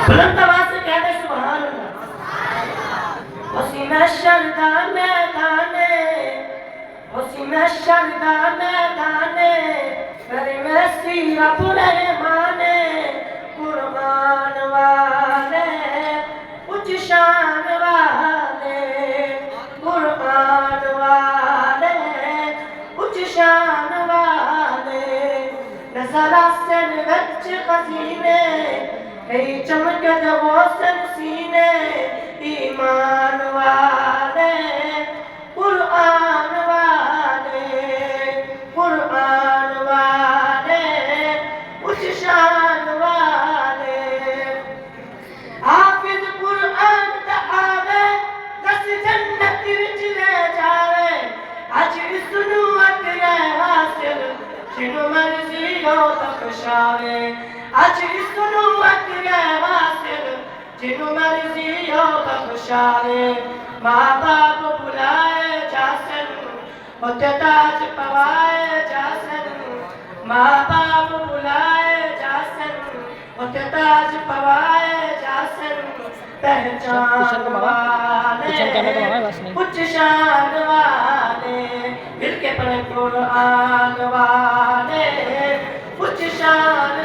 بلند آواز سے کہہ دے سبحان اللہ۔ حسین شردا میدانے، حسین شردا میدانے، میرے میسی رب رحمانے، قربان والے اچ شان والے، قربان والے اچ شان والے، نظر آسن وچ خزینے، کئی چمکد غوثن سینے، ایمان والے قرآن والے، قرآن والے اچ شان والے، حافظ قرآن دا آوے دس جنت وچ لے جاوے، اج اس نو اکرے حاصل جنو مرضی ہو بخشاوے، اج اس نو اکرے حاصل جنو مرضی ہو بخشاوے، ماں باپ بلائے جاسن اتے تاج پوائے جاسن، ماں باپ بلائے جاسن اتے تاج پوائے جاسن، پہچان والے اچ شان والے، مل کے پڑھیں قرآن والے اچ شان